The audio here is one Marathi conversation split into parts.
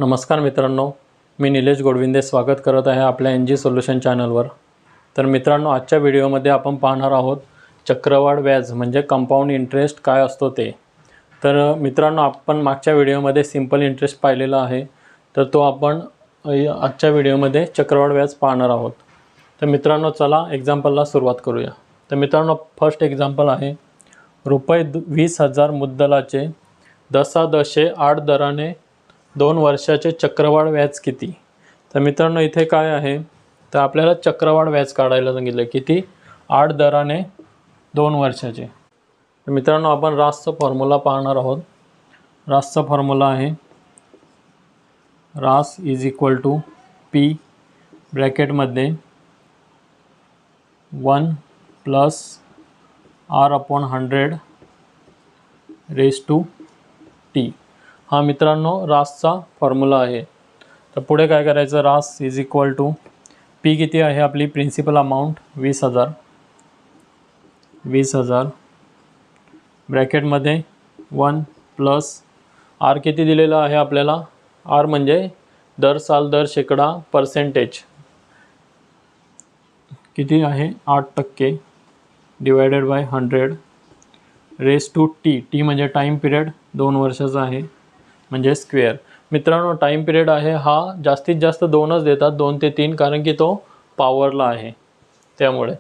नमस्कार मित्रांनो, मी निलेश गोडविंदे स्वागत करत आहे आपल्या NG सोल्यूशन चॅनलवर। तर मित्रांनो, आजच्या व्हिडिओमध्ये आपण पाहणार आहोत चक्रवाढ व्याज म्हणजे कंपाऊंड इंटरेस्ट काय असतो ते। तर मित्रांनो, आपण मागच्या व्हिडिओमध्ये सिंपल इंटरेस्ट पाहिलेला आहे, तर तो आपण आजच्या व्हिडिओमध्ये चक्रवाढ व्याज पाहणार आहोत। तर मित्रांनो, चला एक्झाम्पलला सुरुवात करूया। तर मित्रांनो, फर्स्ट एक्झाम्पल आहे रुपये 20,000 मुद्दलाचे 10.8 दराने 2 वर्षाचे चक्रवाढ व्याज किती। तर मित्रांनो, इथे काय आहे, तर आपल्याला चक्रवाढ व्याज काढायला सांगितलं किती, 8 दराने 2 वर्षाचे। तर मित्रांनो, आपण रासचा फॉर्म्युला पाहणार आहोत। रासचा फॉर्म्युला आहे रास इज इक्वल टू पी ब्रॅकेटमध्ये 1 plus R upon 100 raise to T. हा मित्रांनो रासचा फॉर्म्युला आहे। तर पुढे काय करायचं, रास इज इक्वल टू पी किती आहे आपली प्रिन्सिपल अमाऊंट 20,000 ब्रॅकेटमध्ये 1 प्लस आर किती दिलेला आहे आपल्याला, आर म्हणजे दर साल दर शेकडा पर्सेंटेज किती आहे 8% divided by 100 raise to T. T म्हणजे टाईम पिरियड 2 वर्षाचा आहे म्हणजे स्क्वेअर। मित्रांनो, टाईम पिरियड आहे हा जास्तीत जास्त 2च देतात, 2 ते 3, कारण की तो पॉवरला आहे त्यामुळे।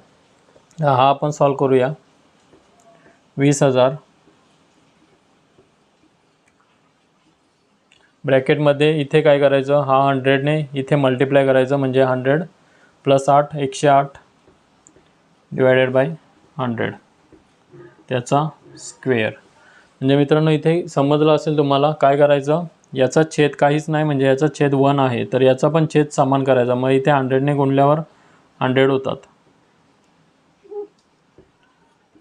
हा आपण सॉल्व करूया। 20,000 ब्रॅकेटमध्ये इथे काय करायचं, हा 100ने इथे मल्टिप्लाय करायचं म्हणजे 100 प्लस 8 108 डिवायडेड बाय 100 त्याचा स्क्वेअर। म्हणजे मित्रांनो, इथे समजलं असेल तुम्हाला काय करायचं, याचा छेद काहीच नाही म्हणजे याचा छेद 1 आहे, तर याचा पण छेद समान करायचा। मग इथे 100ने गुणल्यावर 100 होतात,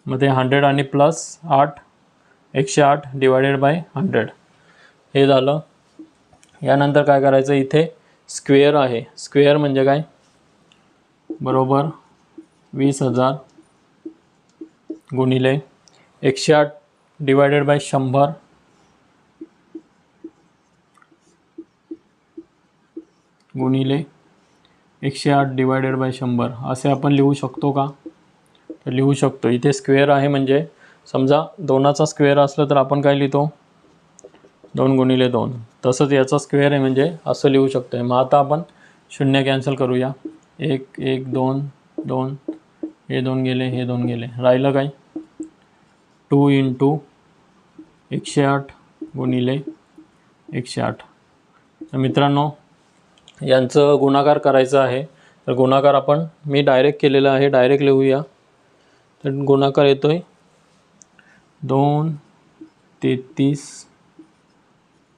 मग ते 100 आणि प्लस 8 108 डिवायडेड बाय 100 हे झालं। यानंतर काय करायचं, इथे स्क्वेअर आहे, स्क्वेअर म्हणजे काय, बरोबर 20,000 गुणिले 108 डिवायडेड बाय 100 गुणिले 108 डिवायडेड बाय 100 असे आपण लिहू शकतो का, तर लिहू शकतो। इथे स्क्वेअर आहे म्हणजे समजा 2चा स्क्वेअर असलं तर आपण काय लिहितो 2 गुणिले 2, तसंच याचा स्क्वेअर आहे म्हणजे असं लिहू शकतो। मग आता आपण 0 कॅन्सल करूया, 1 1 2 2 हे 2 गेले, हे 2 गेले, राहिलं काय 2 इंटू 108 गुणिले 108। तर मित्रांनो, यांचं गुणाकार करायचं आहे, तर गुणाकार मी डायरेक्ट केलेला आहे, डायरेक्ट लिहूया। तर गुणाकार येतोय 2 33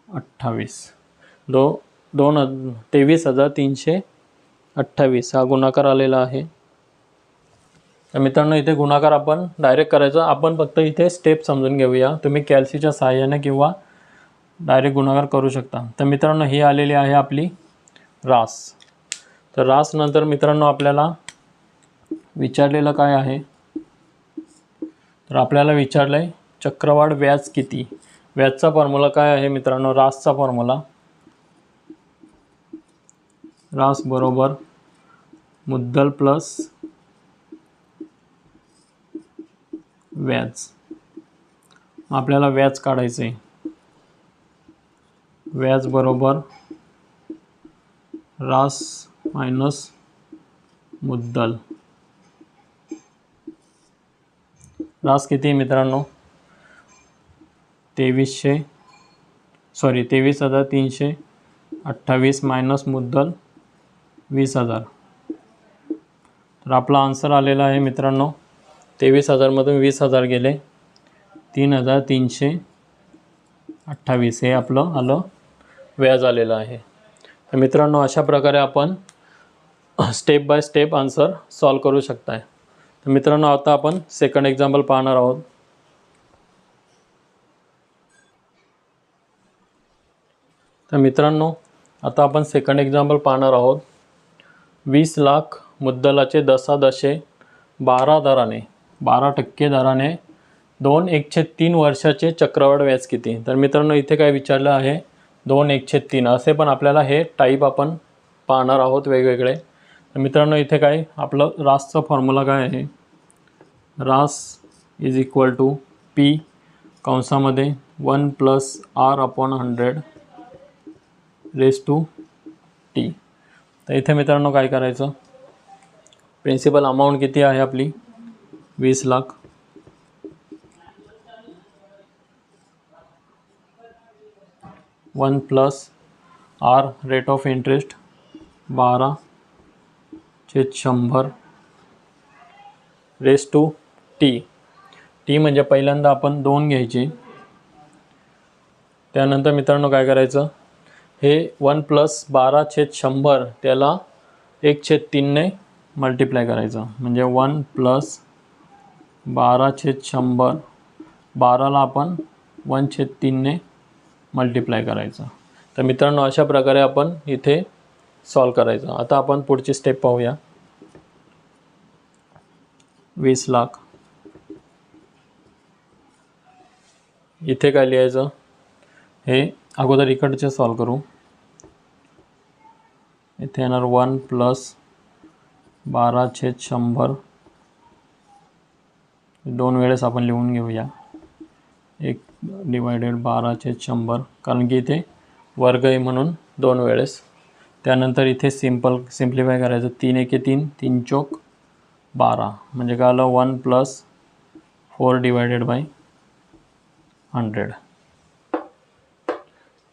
28 23,328 हा गुणाकार आलेला आहे। तर मित्रांनो, इथे गुणाकार आपण डायरेक्ट करायचा, आपण फक्त इथे स्टेप समजून घेऊया। तुम्ही कॅल्सीच्या सहाय्याने किंवा डायरेक्ट गुणाकार करू शकता। तर मित्रांनो, ही आलेली आहे आपली रास। तर रास नंतर मित्रांनो आपल्याला विचारलेलं काय आहे, तर आपल्याला विचारलंय चक्रवाढ व्याज किती। व्याजचा फॉर्म्युला काय आहे मित्रांनो, रासचा फॉर्म्युला रास बरोबर मुद्दल प्लस व्याज। आपल्याला व्याज काढायचं आहे, व्याज बरोबर रास मायनस मुद्दल। रास किती मित्रांनो, 23,328 मायनस मुद्दल 20,000। तर आपला आन्सर आलेला आहे मित्रांनो 23,000 मधून 20,000 गेले 3,328 हे आपलं आलं व्याज आलेलं आहे। तर मित्रांनो, अशा प्रकारे आपण step by step answer solve करू शकताय। तर मित्रांनो, आता आपण सेकंड एक्झाम्पल पाहणार आहोत। तर मित्रांनो, आता आपण सेकंड एक्झाम्पल पाहणार आहोत। 20 लाख मुद्दलाचे 10.12 दराने 12% दराने 2/3 वर्षाचे चक्रवाढ व्याज किती। तर मित्रांनो, इथे काय विचारलं आहे, 2/1/3 असे पण आपल्याला हे टाईप आपण पाहणार आहोत वेगवेगळे। तर मित्रांनो इथे काय आपलं रासचा फॉर्म्युला काय आहे, रास इज इक्वल टू पी कंसामध्ये 1 + r/100 रेज टू टी। तर इथे मित्रांनो काय करायचं, प्रिन्सिपल अमाऊंट किती आहे आपली 20 lakh, one plus R rate of interest 12/100 raise to T. T म्हणजे पहिल्यांदा आपण 2 घ्यायचे, त्यानंतर मित्रांनो काय करायचं, हे 1 + 12/100 त्याला 1/3 ने मल्टिप्लाय करायचं, म्हणजे 1 + 12/100 12ला आपण 1/3 ने मल्टिप्लाय करायचं। तर मित्रांनो अशा प्रकारे आपण इथे सॉल्व करायचं। आता आपण पुढची स्टेप पाहूया। 20 लाख इथे काय लिहायचं, हे अगोदर इकडचे सॉल्व करू। इथे येणार 1 + 12/100 2 वेळेस आपण लिहून घेऊया, 1/12/100 कारण की इथे वर्ग आहे म्हणून 2 वेळेस। त्यानंतर इथे सिम्प्लिफाय करायचं, 3 × 1 = 3, 3 × 4 = 12 म्हणजे काय आलं 1 + 4/100।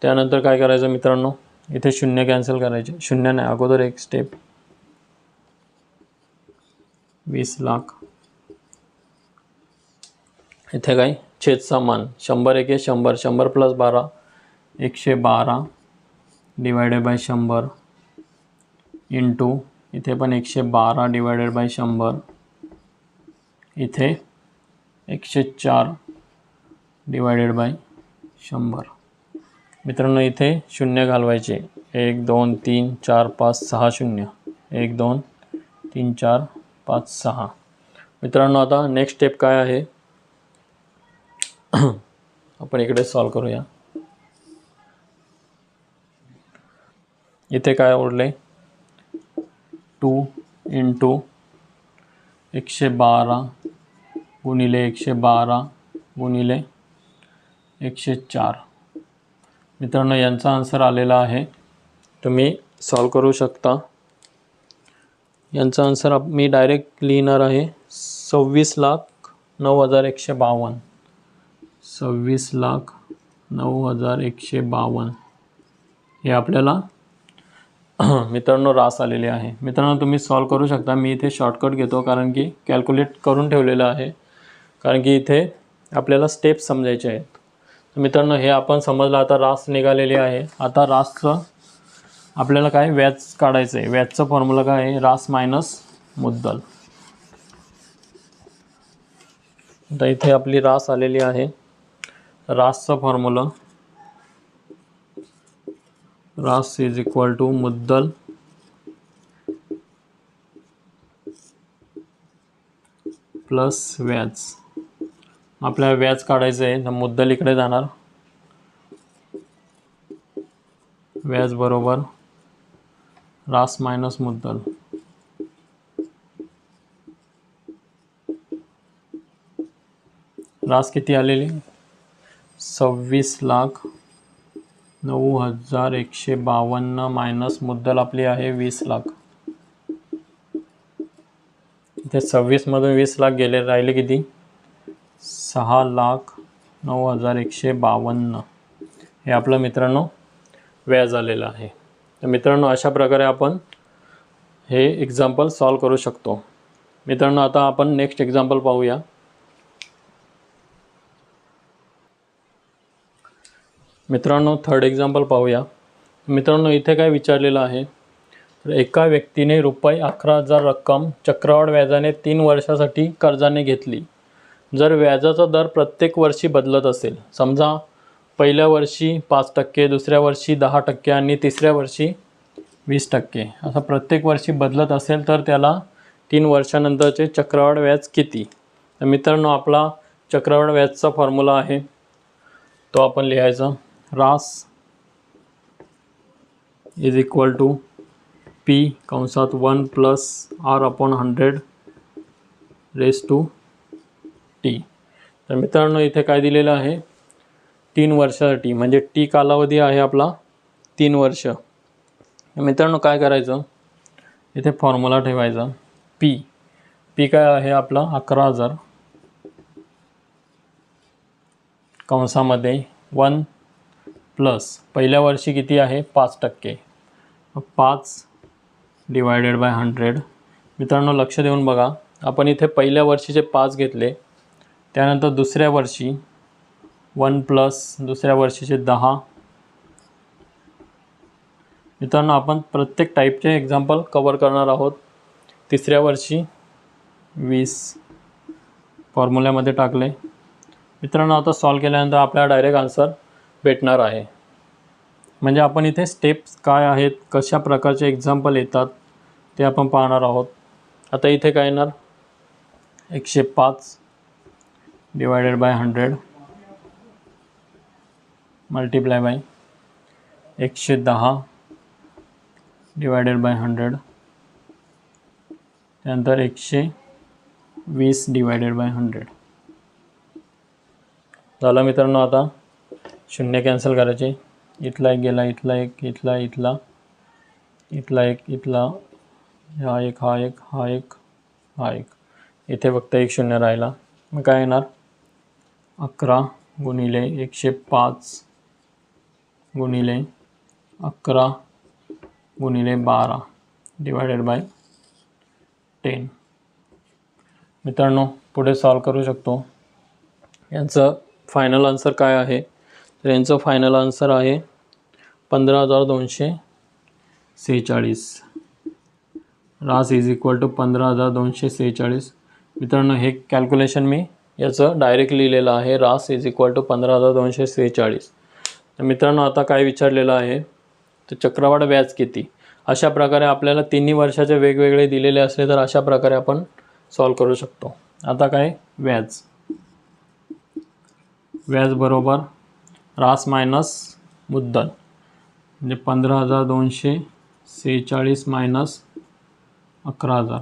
त्यानंतर काय करायचं मित्रांनो, इथे 0 कॅन्सल करायचे, 0 नाही अगोदर एक स्टेप, 20 लाख इथे काय छेद समान 100 × 1 = 100, 100 + 12 112 / 100 इंटू इथे पण 112 / 100 इथे 104 / 100। मित्रांनो इथे 0 घालवायचे, 1 2 3 4 5 6 0, 1 2 3 4 5 6। मित्रांनो आता नेक्स्ट स्टेप काय आहे, आपण इकडे सॉल्व करूया। इथे काय उरले, 2 × 112 गुणिले 112 गुणिले 104। मित्रांनो यांचा आन्सर आलेला आहे, तुम्ही सॉल्व करू शकता। यांचा आन्सर मी डायरेक्ट लिहिणार आहे, 26,09,152 26,09,152 हे आपल्याला मित्रांनो रास आलेले आहे। मित्रांनो तुम्ही सॉल्व करू शकता, मी इथे शॉर्टकट घेतो कारण की कॅल्क्युलेट करून ठेवलेलं आहे, कारण की इथे आपल्याला स्टेप समजायचे आहेत। तर मित्रांनो हे आपण समजलं, आता रास निघालेली आहे। आता रासचं आपल्याला काय व्याज काढायचं आहे, व्याजचा फॉर्म्युला काय आहे, रास मायनस मुद्दल। आता इथे आपली रास आलेली आहे, रासचा फॉर्म्युला रास इज इक्वल टू मुद्दल प्लस व्याज। आपल्याला व्याज काढायचं आहे, तर मुद्दल इकडे जाणार, व्याज बरोबर रास मायनस मुद्दल। रास किती आलेली, 26,09,152 मायनस मुद्दल आपली आहे 20 लाख। इथे 26 मधून 20 लाख गेले, राहिले किती, 6,09,152 हे आपलं मित्रांनो व्याज आलेलं आहे। तर मित्रांनो अशा प्रकारे आपण हे एक्झाम्पल सॉल्व करू शकतो। मित्रांनो आता आपण नेक्स्ट एक्झाम्पल पाहूया। मित्रांनो थर्ड एक्झाम्पल पाहूया। मित्रांनो इथे काय विचारलेलं आहे, तर एका व्यक्तीने रुपये 11,000 रक्कम चक्रवाढ व्याजाने 3 वर्षासाठी कर्जाने घेतली। जर व्याजाचा दर प्रत्येक वर्षी बदलत असेल, समजा पहिल्या वर्षी 5%, दुसऱ्या वर्षी 10% आणि तिसऱ्या वर्षी 20%, असं प्रत्येक वर्षी बदलत असेल, तर त्याला 3 वर्षानंतरचे चक्रवाढ व्याज किती। तर मित्रांनो आपला चक्रवाढ व्याजचा फॉर्म्युला आहे, तो आपण लिहायचा, रास इज इक्वल टू पी कंसात 1 plus R upon 100 raise to T. तर मित्रांनो इथे काय दिलेलं आहे, 3 वर्षासाठी, म्हणजे टी कालावधी आहे आपला 3 वर्ष. मित्रांनो काय करायचं, इथे फॉर्म्युला ठेवायचा. पी काय आहे आपला 11,000 कंसामध्ये 1 प्लस पहिल्या वर्षी किती आहे 5%, 5 डिवायडेड बाय 100. मित्रांनो लक्ष देऊन बघा, आपण इथे पहिल्या वर्षीचे 5 घेतले, त्यानंतर दुसऱ्या वर्षी 1 प्लस दुसऱ्या वर्षीचे 10. मित्रांनो आपण प्रत्येक टाईपचे एक्झाम्पल कवर करणार आहोत. तिसऱ्या वर्षी 20 फॉर्म्युल्यामध्ये टाकले. मित्रांनो आता सॉल्व केल्यानंतर आपल्याला डायरेक्ट आन्सर भेटणार आहे. म्हणजे आपण इथे स्टेप्स काय आहेत, कशा प्रकारचे एक्झाम्पल येतात ते आपण पाहणार आहोत. आता इथे काय येणार, 105 divided by 100 multiply by 110 divided by 100, त्यानंतर 120 डिवायडेड बाय 100 झालं. मित्रांनो आता शून्य कॅन्सल करायचे, इथला एक गेला, इथला एक, इथला एक, इथला हा एक, हा एक, हा एक, हा एक, इथे फक्त एक शून्य राहिला. मग काय येणार, 11 गुणिले 105 गुणिले 11 गुणिले 12 डिवायडेड बाय 10. मित्रांनो पुढे सॉल्व करू शकतो. यांचं फायनल आन्सर काय आहे, तर यांचं फायनल आन्सर आहे 15,246. रास इज इक्वल टू 15,246. मित्रांनो हे कॅल्क्युलेशन मी याचं डायरेक्ट लिहिलेलं आहे, रास इज इक्वल टू 15,246. तर मित्रांनो आता काय विचारलेलं आहे, तर चक्रवाढ व्याज किती. अशा प्रकारे आपल्याला तिन्ही वर्षाचे वेगवेगळे दिलेले असले तर अशा प्रकारे आपण सॉल्व करू शकतो. आता काय, व्याज बरोबर रास मायनस मुद्दल, म्हणजे 15,246 मायनस 11,000.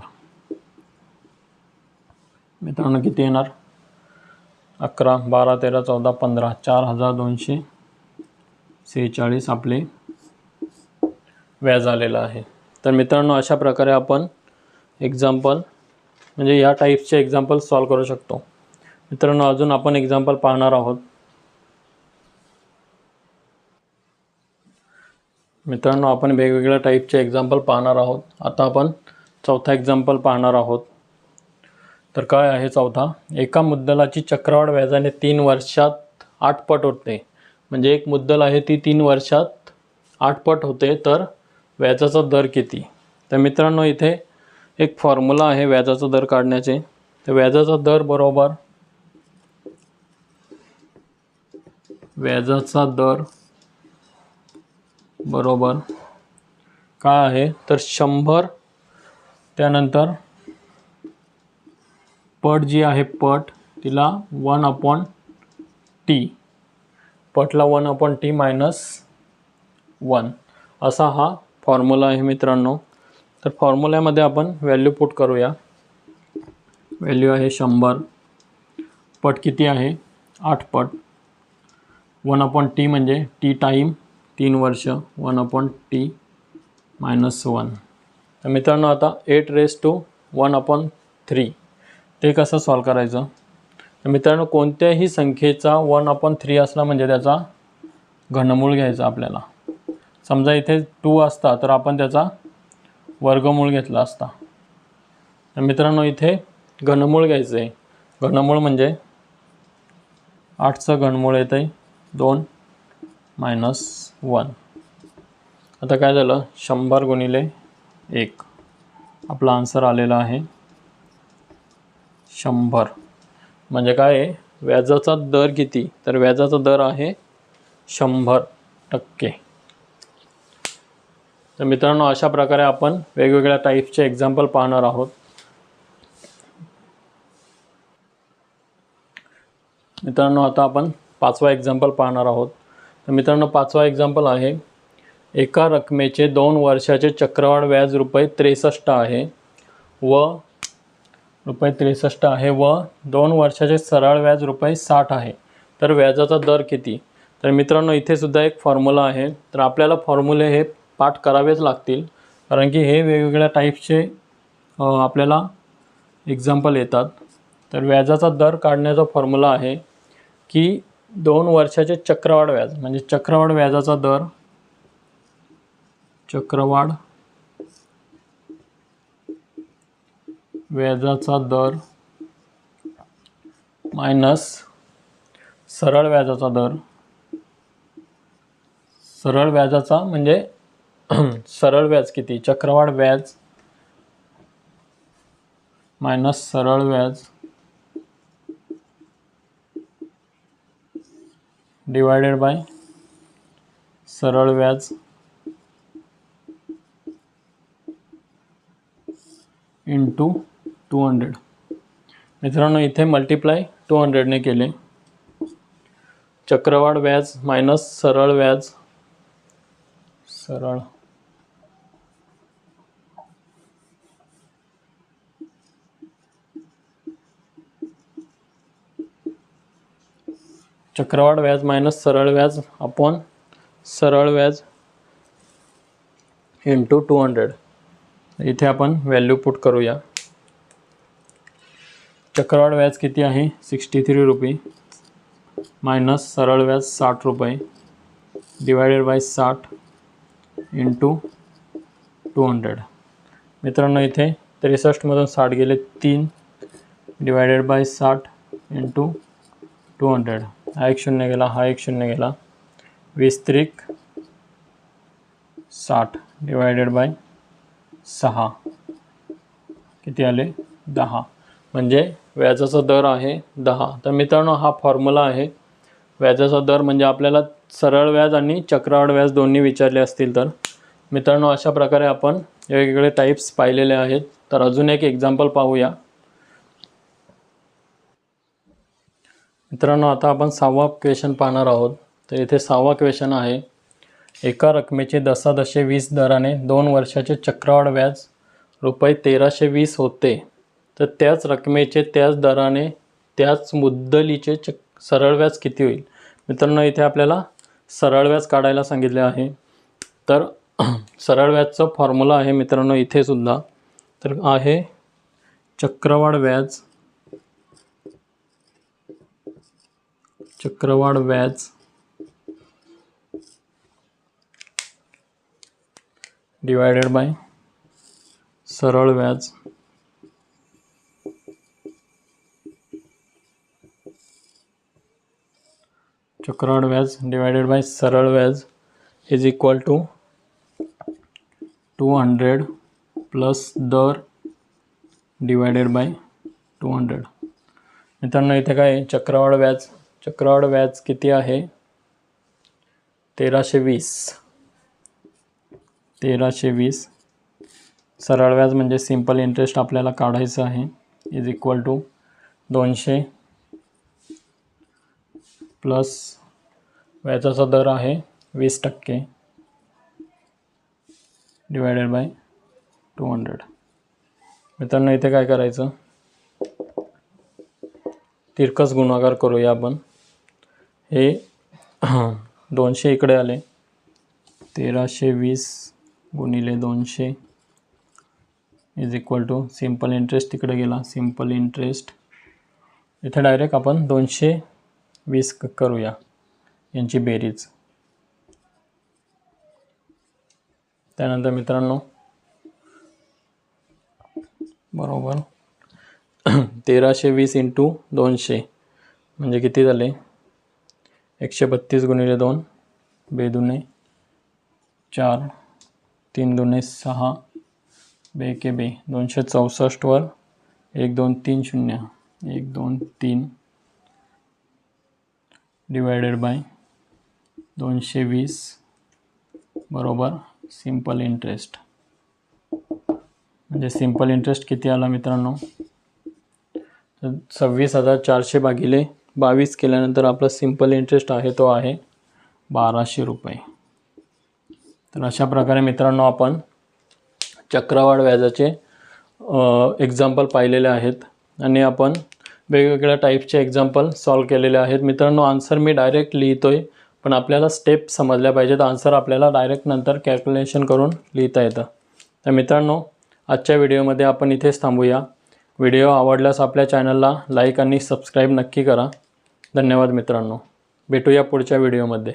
मित्रांनो किती येणार, 11, 12, 13, 14, 15, 4,246 आपले व्याज आलेलं आहे. तर मित्रांनो अशा प्रकारे आपण एक्झाम्पल, म्हणजे या टाईप्सचे एक्झाम्पल सॉल्व करू शकतो. मित्रांनो अजून आपण एक्झाम्पल पाहणार आहोत. मित्रांनो आपण वेगवेगळ्या टाईपचे एक्झाम्पल पाहणार आहोत. आता आपण चौथा एक्झाम्पल पाहणार आहोत. तर काय आहे चौथा, एका मुद्दलाची चक्रवाढ व्याजाने 3 वर्षात 8 पट होते. म्हणजे एक मुद्दल आहे ती 3 वर्षात 8 पट होते, तर व्याजाचा दर किती. तर मित्रांनो इथे एक फॉर्म्युला आहे व्याजाचा दर काढण्याचे. तर व्याजाचा दर बरोबर काय आहे, तर 100, त्यानंतर पट जी आहे पट तिला 1/t, पटला 1/t मायनस 1 असा हा फॉर्म्युला आहे मित्रांनो. तर फॉर्म्युल्यामध्ये आपण व्हॅल्यू पुट करूया. व्हॅल्यू आहे 100, पट किती आहे 8 पट, 1/t म्हणजे t टाईम 3 वर्ष, 1/t मायनस 1. तर मित्रांनो आता 8 रेस टू 1/3 ते कसं सॉल्व करायचं. तर मित्रांनो कोणत्याही संख्येचा 1/3 असला म्हणजे त्याचा घनमूळ घ्यायचा आपल्याला. समजा इथे 2 असता तर आपण त्याचा वर्गमूळ घेतला असता. तर मित्रांनो इथे घनमूळ घ्यायचं आहे. घनमूळ म्हणजे 8चं घनमूळ येतं आहे 2 मायनस 1. आता काय झालं, 100 गुणिले 1 आपला आन्सर आलेला आहे 100. म्हणजे काय आहे, व्याजाचा दर किती, तर व्याजाचा दर आहे 100%. तर मित्रांनो अशा प्रकारे आपण वेगवेगळ्या टाईपचे एक्झाम्पल पाहणार आहोत. मित्रांनो आता आपण 5वा एक्झाम्पल पाहणार आहोत. तर मित्रांनो 5वा एक्झाम्पल आहे, एका रकमेचे 2 वर्षाचे चक्रवाढ व्याज ₹63 आहे व ₹63 आहे व 2 वर्षाचे सरळ व्याज ₹60 आहे, तर व्याजाचा दर किती? तर मित्रांनो, इथे सुद्धा एक फॉर्म्युला आहे. तर आपल्याला फॉर्म्युले हे पाठ करावेच लागतील, कारण की हे वेगवेगळ्या टाईपचे आपल्याला एक्झाम्पल येतात. तर व्याजाचा दर काढण्याचा फॉर्म्युला आहे की 2 वर्षाचे चक्रवाढ व्याज म्हणजे चक्रवाढ व्याजाचा दर, चक्रवाढ व्याजाचा दर मायनस सरळ व्याजाचा दर. सरळ व्याजाचा म्हणजे सरळ व्याज किती, चक्रवाढ व्याज मायनस सरळ व्याज डिवायडेड बाय सरळ व्याज इंटू 200. मित्रांनो, इथे मल्टिप्लाय 200 ने केले. चक्रवाढ व्याज मायनस सरळ व्याज, सरळ चक्रवाढ व्याज मायनस सरळ व्याज अपॉन सरळ व्याज इंटू 200. इथे आपण व्हॅल्यू पुट करूया. चक्रवाढ व्याज किती आहे, 63 रुपये मायनस सरळ व्याज 60 रुपये डिवायडेड बाय 60 इंटू 200. मित्रांनो, इथे 63 मधून 60 गेले 3 डिवायडेड बाय 60 इंटू 200. हा एक शून्य गेला, हा एक शून्य गेला. 20 त्रिक 60 डिवायडेड बाय 6 किती आले, 10. म्हणजे व्याजाचा दर आहे 10. तर मित्रांनो, हा फॉर्म्युला आहे. व्याजाचा दर म्हणजे आपल्याला सरळ व्याज आणि चक्रवाढ व्याज दोन्ही विचारले असतील तर. मित्रांनो, अशा प्रकारे आपण वेगवेगळे टाईप्स पाहिलेले आहेत. तर अजून एक एक्झाम्पल पाहूया. मित्रांनो, आता आपण 6वा क्वेश्चन पाहणार आहोत. तर इथे 6वा क्वेश्चन आहे, एका रकमेचे 10.20 दराने 2 वर्षाचे चक्रवाढ व्याज ₹1320 होते, तर त्याच रकमेचे त्याच दराने त्याच मुद्दलीचे सरळ व्याज किती होईल? मित्रांनो, इथे आपल्याला सरळ व्याज काढायला सांगितले आहे. तर सरळ व्याजचं फॉर्म्युला आहे मित्रांनो इथे सुद्धा. तर आहे चक्रवाढ व्याज, चक्रवाढ व्याज डिवायडेड बाय सरळ व्याज चक्रवाढ व्याज डिवायडेड बाय सरळ व्याज इज इक्वल टू 200 प्लस दर डिवायडेड बाय 200. मित्रांनो, इथे काय चक्रवाढ व्याज किती आहे, 1320. सरळ व्याज म्हणजे सिंपल इंटरेस्ट आपल्याला काढायचं आहे, इज इक्वल टू 200 प्लस व्याजाचा दर आहे 20% डिवायडेड बाय 200. मित्रांनो, इथे काय करायचं, तिरकस गुणाकार करूया आपण. हे 200 इकडे आले, 1320 गुणिले 200 is equal to simple interest तिकडे गेला, सिंपल इंटरेस्ट इथे डायरेक्ट आपण 220 करूया यांची बेरीज. त्यानंतर मित्रांनो बरोबर 1320 इंटू 200 म्हणजे किती झाले, 132 गुणिले 2 बेदुने 4 3 दुने 6 बेके बे 264 वर 1 2 3 0 1 2 3 डिवायडेड बाय 220 बरोबर सिंपल इंटरेस्ट. म्हणजे सिंपल इंटरेस्ट किती आला मित्रांनो, तर 26,400 भागिले 22 केल्यानंतर आपला सिंपल इंटरेस्ट आहे तो आहे 1200 रुपये. तर अशा प्रकारे मित्रांनो आपण चक्रवाढ व्याजाचे एक्झाम्पल पाहिलेले आहेत आणि आपण वेगवेगळ्या टाईपचे एक्झाम्पल सॉल्व केलेले आहेत. मित्रांनो आन्सर मी डायरेक्ट लिहितोय, पण आपल्याला स्टेप समजल्या पाहिजेत. आन्सर आपल्याला डायरेक्ट नंतर कॅल्क्युलेशन करून लिहिता येतं. तर मित्रांनो आजच्या व्हिडिओमध्ये आपण इथेच थांबूया. व्हिडिओ आवडल्यास आपल्या चॅनलला लाईक आणि सबस्क्राईब नक्की करा. धन्यवाद मित्रांनो. भेटूया पुढच्या व्हिडिओमध्ये.